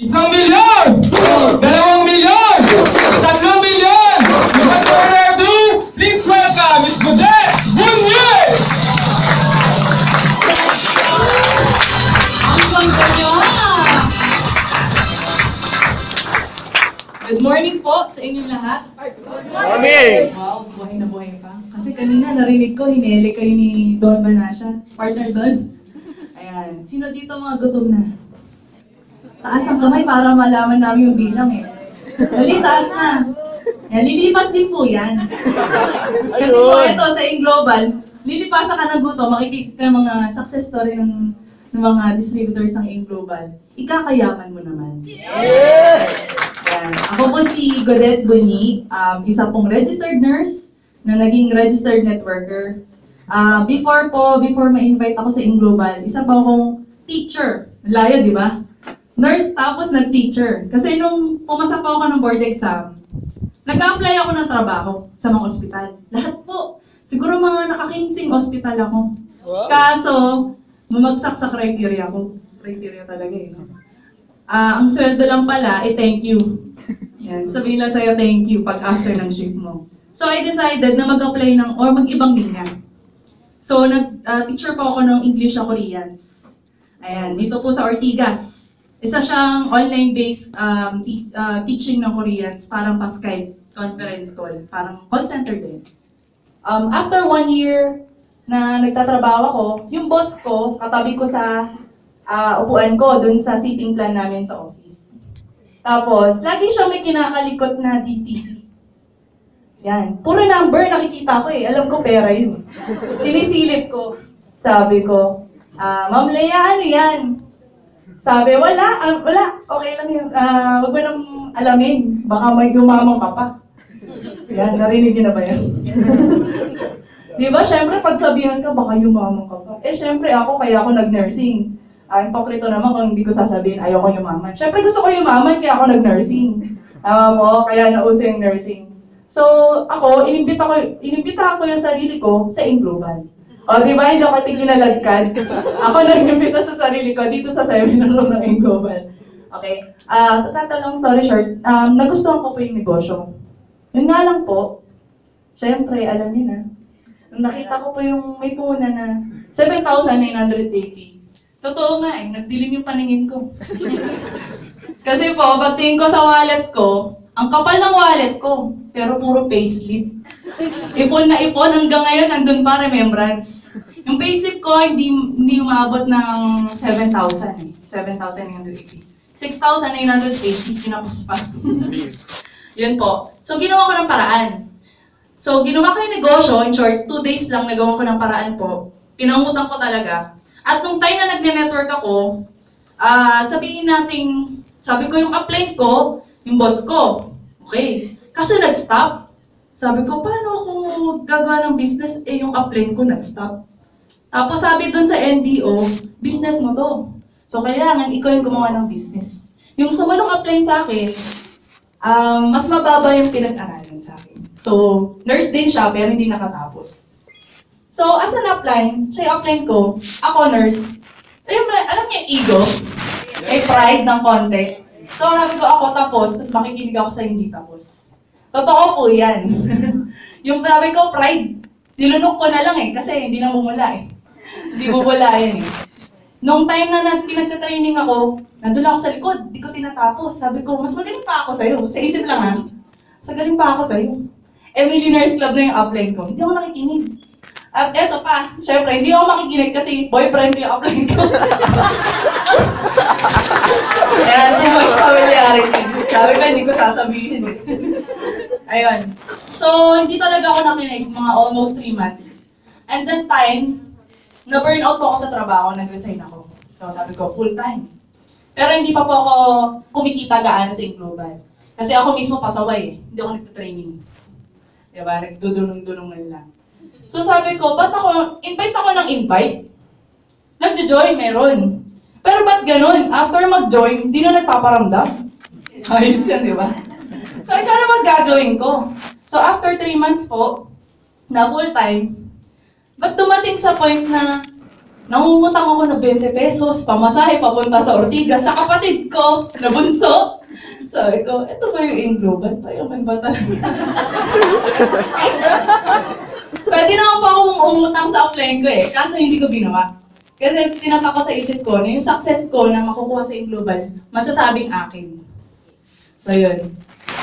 1,000,000! 2,000,000! 3,000,000! Without further ado, please welcome Ms. Godet Bunye! Ang ganda niya! Good morning po sa inyong lahat. Morning! Wow, buhay na buhay pa. Kasi kanina narinig ko, hinele kayo ni Don Banasha. Partner Don. Ayan. Sino dito mga gutom na? Taas ang kamay para malaman namin yung bilang eh. Dali, taas na. Yan, lilipas din po yan. Kasi po ito sa Global, lilipasan ka ng gutom, makikita ka ng mga success story ng mga distributors ng Global. Ikakayaman mo naman. Yes! Yan. Ako po si Godet Bunye, isa pong registered nurse na naging registered networker. Before ma-invite ako sa Global, isa pa akong teacher. Laya, di ba? Nurse tapos nag-teacher. Kasi nung pumasa pa ako ng board exam, nag-apply ako ng trabaho sa mga ospital. Lahat po. Siguro mga naka-15 ospital ako. Wow. Kaso, bumagsak sa criteria ko. Criteria talaga eh. Ang sweldo lang pala, thank you. Yan, sabihin lang sa'yo thank you pag after ng shift mo. So I decided na mag-apply or mag-ibang linya. So nag-teacher po ako ng English sa Koreans. Ayan, dito po sa Ortigas. Isa siyang online-based teaching ng Koreans, parang pa-Skype conference call, parang call center din. After 1 year na nagtatrabaho ako, yung boss ko, katabi ko sa upuan ko dun sa sitting plan namin sa office. Tapos, lagi siyang may kinakalikot na DTC. Yan. Puro number nakikita ko eh. Alam ko pera yun. Sinisilip ko. Sabi ko, Ma'am Leia, ano yan? Sabi, wala. Okay lang yun. Huwag mo nang alamin. Baka may yumamang ka pa. Yan, narinig na ba yan? Di ba, syempre, pagsabihan ka, baka yumamang ka pa. Syempre ako, kaya ako nag-nursing. Hipokrito naman kung hindi ko sasabihin, ayoko yumaman. Syempre gusto ko yumaman, kaya ako nag-nursing. Tama po, kaya nauso yung nursing. So, ako, inimbitahan ko yung sarili ko sa Global. O, di ba, hindi ako kasi kinaladkad. Ako nag-imbita sa sarili ko dito sa seminar room ng Global. Okay, to cut a long story short, nagustuhan ko po yung negosyo. Yun nga lang po, syempre, alam niyo na, nung nakita ko po yung may puna na 7,980. Totoo nga eh, nagdilim yung paningin ko. Kasi po, pagtingin ko sa wallet ko, ang kapal ng wallet ko, pero puro payslip. Ipon na ipon, hanggang ngayon nandun pa remembrance. Yung payslip ko, hindi umabot ng 7,000 eh. 7,980. 6,980, kinapos pa. Yun po. So, ginawa ko ng paraan. So, ginawa ko yung negosyo, in short, 2 days lang nagawa ko ng paraan po. Pinangutan ko talaga. At nung time na nagne-network ako, sabi ko yung upline ko, yung boss ko. Okay. Kaso nag-stop. Sabi ko, paano ako gagawa ng business? Yung upline ko nag-stop. Tapos sabi dun sa NDO, business mo to. So kailangan ikaw yung gumawa ng business. Yung sumunong upline sa akin, mas mababa yung pinag-aralan sa akin. So, nurse din siya, pero hindi nakatapos. So, as an upline, siya yung upline ko, ako nurse. Alam niya yung ego? May pride ng konti. So, sabi ko ako tapos, tapos makikinig ako sa hindi tapos. Totoo po yan. Yung sabi ko, pride. Nilunok ko na lang eh, kasi hindi na bumula eh. Hindi bumula yan eh. Nung time na pinagtatraining ako, nandun ako sa likod, di ko tinatapos. Sabi ko, mas magaling pa ako sa'yo. Sa isip lang ha. Mas magaling pa ako sa'yo. Millionaires Club na yung upline ko. Hindi ako nakikinig. At eto pa, syempre, hindi ako makikinig kasi boyfriend ko yung upline ko. Ayan, too much familiarity. Sabi ko, hindi ko sasabihin eh. Ayun. So, hindi talaga ako nakinig mga almost 3 months. And then time, na-burn out po ako sa trabaho, nag-resign ako. So, sabi ko, full time. Pero hindi pa po ako kumikita gaano sa Global. Kasi ako mismo pasaway eh. Hindi ako nagtatraining. Diba? Nagdudunong-dunongan lang. So sabi ko, ba't invite ako ng invite? Nag-join, meron. Pero ba't ganun? After mag-join, di na nagpaparamdam. Ayos yan, di ba? So ikaw naman gagawin ko. So after 3 months po, na full time, ba't dumating sa point na Nangungutang ako ng 20 pesos, pamasahe papunta sa Ortigas sa kapatid ko na bunso. Sabi ko, ito ba yung in global? Payaman ba talaga? Pwede naman po akong umutang sa offline ko eh, kaso hindi ko ginawa. Kasi tinatak ko sa isip ko na yung success ko na makukuha sa in global, masasabing akin. So yun.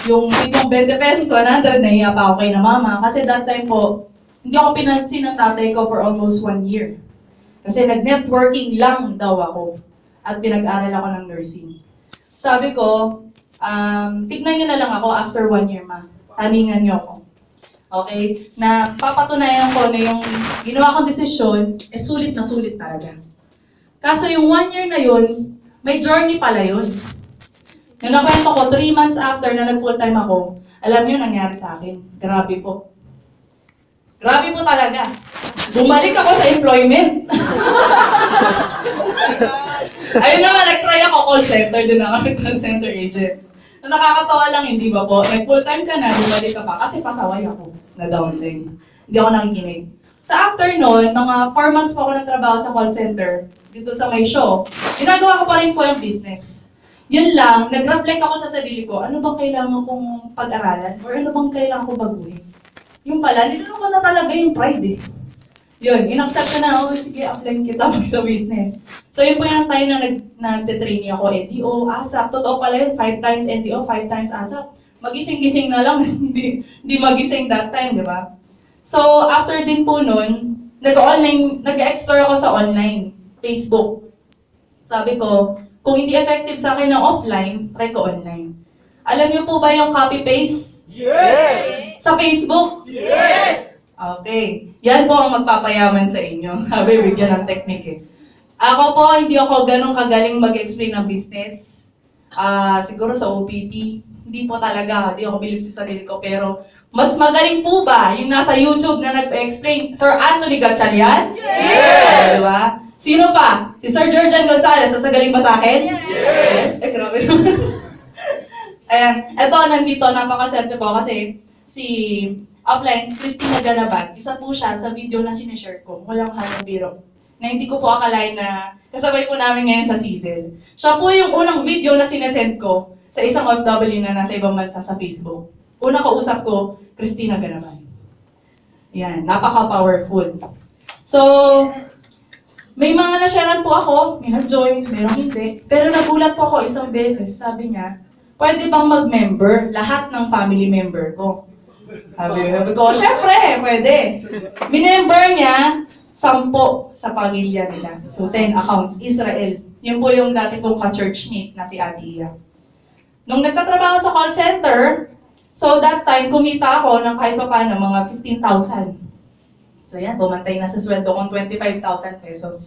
Yung itong 20 pesos, 100, nahiya pa ako kay na mama. Kasi that time po, hindi ako pinansin ng tatay ko for almost 1 year. Kasi nag-networking lang daw ako. At pinag-aral ako ng nursing. Sabi ko, tignan nyo na lang ako after 1 year, ma. Taningan nyo ako. Okay? Na papatunayan ko na yung ginawa kong desisyon, sulit na sulit talaga. Kaso yung 1 year na yun, may journey pala yun. Nung nakwento ko, 3 months after na nag-full-time ako, alam niyo nangyari sa akin. Grabe po. Grabe po talaga. Bumalik ako sa employment. Ayun naman, nag-try ako call center. Doon ako call center agent. Na nakakatawa lang, hindi ba po? Nag-full-time ka na, bumalik ka pa. Kasi pasaway ako na downline. Hindi ako nakikinig. Sa after noon, mga 4 months pa ako nagtrabaho sa call center, dito sa may show, ginagawa ko pa rin po yung business. Yun lang, nag-reflect ako sa sarili ko, ano bang kailangan kong pag-aralan? Or ano bang kailangan kong baguhin? Yung pala, nilunok ko na talaga yung pride eh. Yun, in-accept ko na, sige, apply kita mag sa business. So yun po yung time na nag-trainee ako, NDO, ASAP. Totoo pala yun, 5 times NDO, 5 times ASAP. Magising-gising na lang, hindi magising that time, di ba? So after din po nun, nag-explore ako sa online, Facebook. Sabi ko, kung hindi effective sa akin ng offline, try ko online. Alam niyo po ba yung copy-paste? Yes! Sa Facebook? Yes! Okay. Yan po ang magpapayaman sa inyo. Sabi, bigyan ng technique eh. Ako po, hindi ako ganun kagaling mag-explain ng business. Siguro sa OPP. Hindi po talaga. Hindi ako believe sa sarili ko. Pero, mas magaling po ba yung nasa YouTube na nag-explain? Sir Anthony Gatchalian? Yes! Diba? Sino pa? Si Sir Georgian Gonzalez. Sasagaling ba sa akin? Yes! Grabe naman. Ayan. Eto, nandito. Napakaswerte po kasi si upline, si Christina Ganaban, isa po siya sa video na sinishare ko. Walang halong biro. Na hindi ko po akalain na kasabay po namin ngayon sa Sizzle. Siya po yung unang video na sinesend ko sa isang OFW na nasa ibang bansa sa Facebook. Una kausap ko, Christina Ganaban. Yan. Napaka-powerful. So, may mga nasyaran po ako, may nag-join, merong hindi. Pero nagulat po ako isang beses, sabi niya, pwede bang mag-member lahat ng family member ko? Sabi ko, syempre, pwede. Minember niya, 10 sa pamilya nila. So, 10 accounts, Israel. Yun po yung dati kong ka-churchmate na si Ate Iya. Nung nagtatrabaho sa call center, so that time, kumita ako ng kahit pa paano, mga 15,000. So yan, bumantay na sa sweldo kong 25,000 pesos.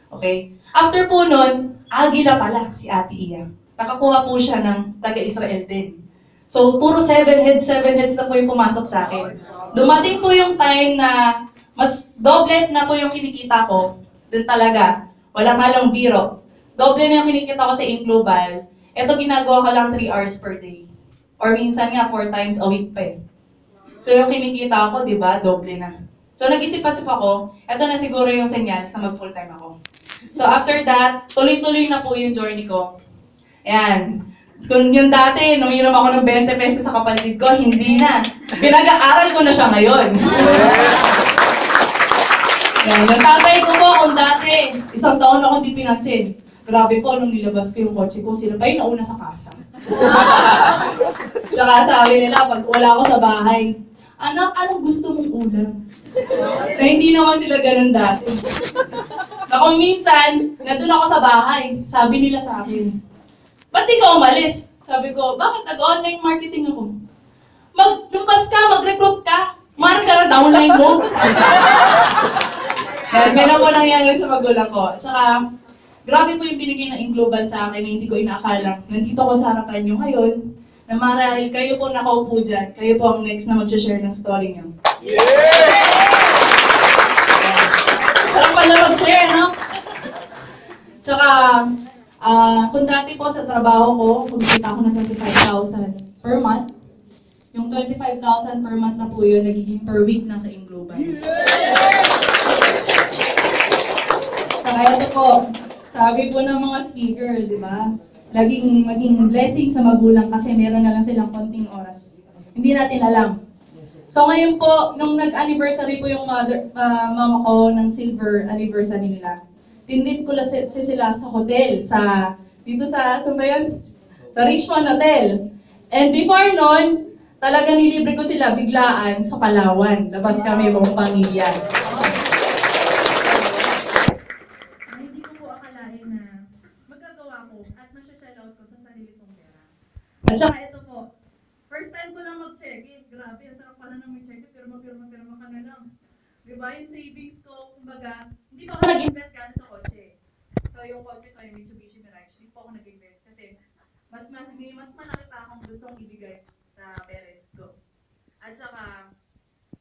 Okay? After po nun, Agila pala si Ate Iya. Nakakuha po siya ng taga-Israel din. So, puro 7 heads na po yung pumasok sa akin. Dumating po yung time na mas doble na po yung kinikita ko. Doon talaga, walang halong biro. Doble na yung kinikita ko sa InGlobal. Ito ginagawa ko lang 3 hours per day. Or minsan nga 4 times a week pa eh. So yung kinikita ko, di ba, doble na. So nag-isip-asip ako, ito na siguro yung senyales na mag-full-time ako. So after that, tuloy-tuloy na po yung journey ko. Ayan. Kung yung dati, numinom ako ng 20 pesos sa kapatid ko, hindi na. Pinag-aaral ko na siya ngayon. Ayan. Yung tatay ko po, kung dati, 1 taon ako hindi pinansin. Grabe po, nung nilabas ko yung kotse ko, sila pa yung nauna sa kasa. Tsaka sabi nila, pag wala ako sa bahay, anak, anong gusto mong ulam? Na hindi naman sila ganun dati. Na kung minsan, nandun ako sa bahay, sabi nila sa akin, ba't di ka umalis? Sabi ko, bakit nag-online marketing ako? Lumabas ka, mag-recruit ka, marang ka na downline mo. Ganun po nangyari sa magulang ko. Tsaka, grabe po yung binigay ng InGlobal sa akin na hindi ko inaakalang. Nandito ko sa harapan nyo ngayon, na marahil kayo po nakaupo dyan, kayo po ang next na mag-share ng story nyo. Sarap pala mag-share, no? Tsaka, kung dati po sa trabaho ko, kumikita ako ng 25,000 per month. Yung 25,000 per month na po yun, nagiging per week na sa InGlobal. Tsaka ito po, sabi po ng mga speaker, di ba? Maging blessing sa magulang kasi meron na lang silang konting oras. Hindi natin alam. So ngayon po, nung nag-anniversary po yung mama ko ng silver anniversary nila, tindit ko sila sa hotel, dito sa, saan ba yun? Sa Richmond Hotel. And before nun, talaga nilibre ko sila biglaan sa Palawan. Labas kami buong pamilya. Hindi ko po akalain na magagawa ko at masya-shell out ko sa sarili kong pera. At saka ito po, first time ko lang mag-check it. Grabe, ang sarap pala nang mag-check it. Pirma ka na lang. Diba, yung savings ko, kumbaga, hindi pa ako nag-invest gano'n sa kotse. So yung kotse ko, yung Mitsubishi Mirage, hindi po ako nag-invest kasi mas malaki pa akong gustong ibigay sa parents ko. At saka,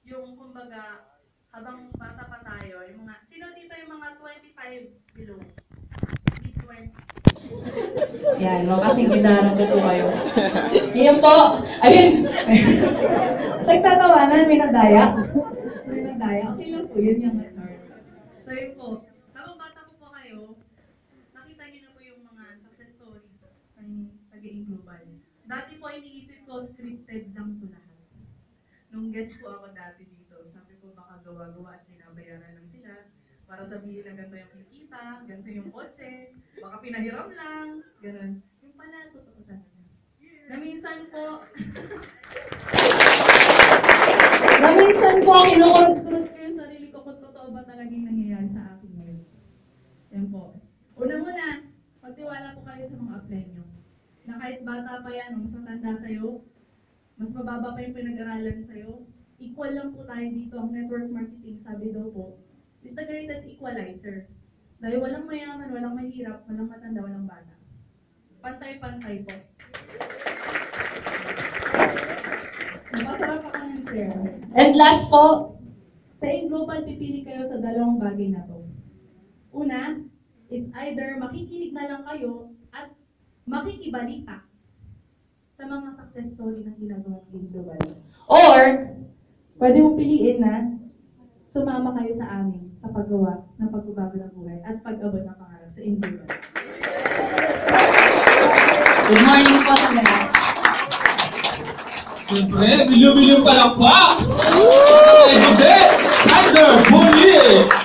yung kumbaga, habang bata pa tayo, yung mga, sino dito yung mga 25 below? Mid-20. Yan, no? Kasing kindahan ko po kayo. Yan po. Ayun. Nagtatawanan, may nagdaya. Okay lang po, yun yung term. So yun po, habang bata po kayo, nakita niyo na po yung mga success story ng Pag-iing Global. Dati po iniisip ko, scripted lang po lahat. Nung guest po ako dati dito, sabi ko baka gawa-gawa at pinabayaran lang sila para sabihin na ganito yung kikita, ganito yung kotse, baka pinahiram lang, ganun. Yung pala, totoo talaga. Na minsan po, kinukurot-kurot ko yung sarili ko kung totoo ba talagang nangyayari sa akin ngayon. Yan po. Una-muna, magtiwala po kayo sa mga apply nyo. Na kahit bata pa yan, mas matanda sa'yo, mas mababa pa yung pinag-aralan sa'yo, equal lang po tayo dito. Ang network marketing, sabi daw po, is the greatest equalizer. Dahil walang mayaman, walang mahirap, walang matanda, walang bata. Pantay-pantay po. Masarap pa kang share. And last po, sa Global, pipili kayo sa dalawang bagay na to. Una, it's either makikinig na lang kayo at makikibalita sa mga success story ng ginagawang Global. Or, pwede mong piliin na sumama kayo sa amin sa paggawa ng pagbabago ng buhay at pag-abot ng pangarap sa Global. Good morning po sa lahat. Siyempre, bilyo-bilyo pa lang pa! Sander Bonnie!